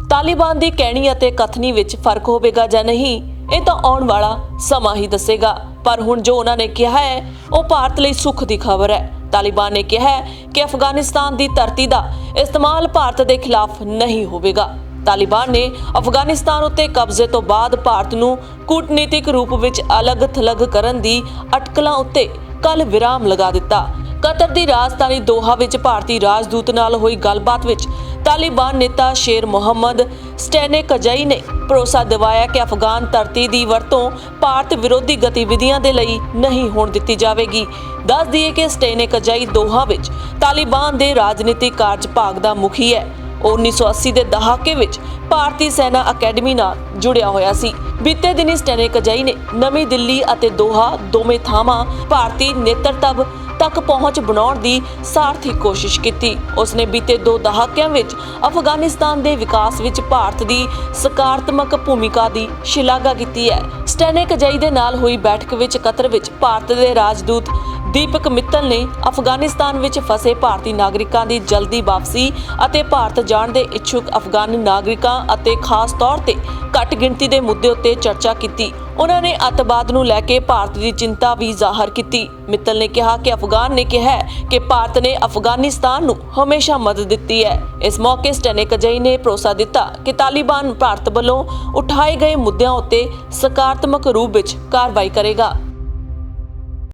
ਤਾਲਿਬਾਨ ਦੀ ਕਹਿਣੀ ਅਤੇ ਕਥਨੀ ਵਿੱਚ ਫਰਕ ਹੋਵੇਗਾ ਜਾਂ ਨਹੀਂ, ਇਹ ਤਾਂ ਆਉਣ ਵਾਲਾ ਸਮਾਂ ਹੀ ਦੱਸੇਗਾ। ਪਰ ਹੁਣ ਜੋ ਉਹਨਾਂ ਨੇ ਕਿਹਾ ਹੈ ਉਹ ਭਾਰਤ ਲਈ ਸੁੱਖ ਦੀ ਖਬਰ ਹੈ। ਤਾਲਿਬਾਨ ਨੇ ਕਿਹਾ ਹੈ ਕਿ ਅਫਗਾਨਿਸਤਾਨ ਦੀ ਧਰਤੀ ਦਾ ਇਸਤੇਮਾਲ ਭਾਰਤ ਦੇ ਖਿਲਾਫ ਨਹੀਂ ਹੋਵੇਗਾ। ਤਾਲਿਬਾਨ ਨੇ ਅਫਗਾਨਿਸਤਾਨ ਉੱਤੇ ਕਬਜ਼ੇ ਤੋਂ ਬਾਅਦ ਭਾਰਤ ਨੂੰ ਕੂਟਨੀਤਿਕ ਰੂਪ ਵਿੱਚ ਅਲੱਗ-ਥਲੱਗ ਕਰਨ ਦੀ ਅਟਕਲਾਂ ਉੱਤੇ ਕੱਲ ਵਿਰਾਮ ਲਗਾ ਦਿੱਤਾ। ਕਤਰ ਦੀ ਰਾਜਧਾਨੀ ਦੋਹਾ ਵਿੱਚ ਭਾਰਤੀ ਰਾਜਦੂਤ ਨਾਲ ਹੋਈ ਗੱਲਬਾਤ ਵਿੱਚ ਤਾਲਿਬਾਨ ਨੇਤਾ ਸ਼ੇਰ ਮੁਹੰਮਦ ਸਟੈਨੇਕਜਾਈ ਨੇ ਭਰੋਸਾ ਦਿਵਾਇਆ ਕਿ ਅਫਗਾਨ ਧਰਤੀ ਦੀ ਵਰਤੋਂ ਭਾਰਤ ਵਿਰੋਧੀ ਗਤੀਵਿਧੀਆਂ ਦੇ ਲਈ ਨਹੀਂ ਹੋਣ ਦਿੱਤੀ ਜਾਵੇਗੀ। ਦੱਸ ਦਈਏ ਕਿ ਸਟੈਨੇਕਜਾਈ ਦੋਹਾ ਵਿੱਚ ਤਾਲਿਬਾਨ ਦੇ ਰਾਜਨੀਤਿਕ ਕਾਰਜ ਭਾਗ ਦਾ ਮੁਖੀ ਹੈ। ਉਹ 1980 ਦੇ ਦਹਾਕੇ ਵਿੱਚ ਭਾਰਤੀ ਸੈਨਾ ਅਕੈਡਮੀ ਨਾਲ ਜੁੜਿਆ ਹੋਇਆ ਸੀ। ਬੀਤੇ ਦਿਨੀ ਸਟੈਨੇਕਜਾਈ ਨੇ ਨਵੀਂ ਦਿੱਲੀ ਅਤੇ ਦੋਹਾ ਦੋਵੇਂ ਥਾਵਾਂ ਭਾਰਤੀ ਨੇਤਰਤਵ ਤੱਕ ਪਹੁੰਚ ਬਣਾਉਣ ਦੀ ਸਾਰਥੀ ਕੋਸ਼ਿਸ਼ ਕੀਤੀ। ਉਸਨੇ ਬੀਤੇ 2 ਦਹਾਕਿਆਂ ਵਿੱਚ ਅਫਗਾਨਿਸਤਾਨ ਦੇ ਵਿਕਾਸ ਵਿੱਚ ਭਾਰਤ ਦੀ ਸਕਾਰਾਤਮਕ ਭੂਮਿਕਾ ਦੀ ਸ਼ਲਾਘਾ ਕੀਤੀ ਹੈ। ਸਟੈਨੇਕਜਾਈ ਦੇ ਨਾਲ ਹੋਈ ਬੈਠਕ ਵਿੱਚ ਕਤਰ ਵਿੱਚ ਭਾਰਤ ਦੇ ਰਾਜਦੂਤ ਦੀਪਕ ਮਿੱਤਲ ਨੇ ਅਫਗਾਨਿਸਤਾਨ ਵਿੱਚ ਫਸੇ ਭਾਰਤੀ ਨਾਗਰਿਕਾਂ ਦੀ ਜਲਦੀ ਵਾਪਸੀ ਅਤੇ ਭਾਰਤ ਜਾਣ ਦੇ ਇੱਛੁਕ ਅਫਗਾਨ ਨਾਗਰਿਕਾਂ ਅਤੇ ਖਾਸ ਤੌਰ ਤੇ ਘੱਟ ਗਿਣਤੀ ਦੇ ਮੁੱਦੇ ਉੱਤੇ ਚਰਚਾ ਕੀਤੀ। ਉਹਨਾਂ ਨੇ ਅੱਤਵਾਦ ਨੂੰ ਲੈ ਕੇ ਭਾਰਤ ਦੀ ਚਿੰਤਾ ਵੀ ਜ਼ਾਹਰ ਕੀਤੀ। ਮਿੱਤਲ ਨੇ ਕਿਹਾ ਕਿ ਅਫਗਾਨ ਨੇ ਕਿਹਾ ਕਿ ਭਾਰਤ ਨੇ ਅਫਗਾਨਿਸਤਾਨ ਨੂੰ ਹਮੇਸ਼ਾ ਮਦਦ ਦਿੱਤੀ ਹੈ। ਇਸ ਮੌਕੇ ਸਟੈਨੇਕਜਾਈ ਨੇ ਭਰੋਸਾ ਦਿੱਤਾ ਕਿ ਤਾਲਿਬਾਨ ਭਾਰਤ ਵੱਲੋਂ ਉਠਾਏ ਗਏ ਮੁੱਦਿਆਂ ਉੱਤੇ ਸਕਾਰਾਤਮਕ ਰੂਪ ਵਿੱਚ ਕਾਰਵਾਈ ਕਰੇਗਾ।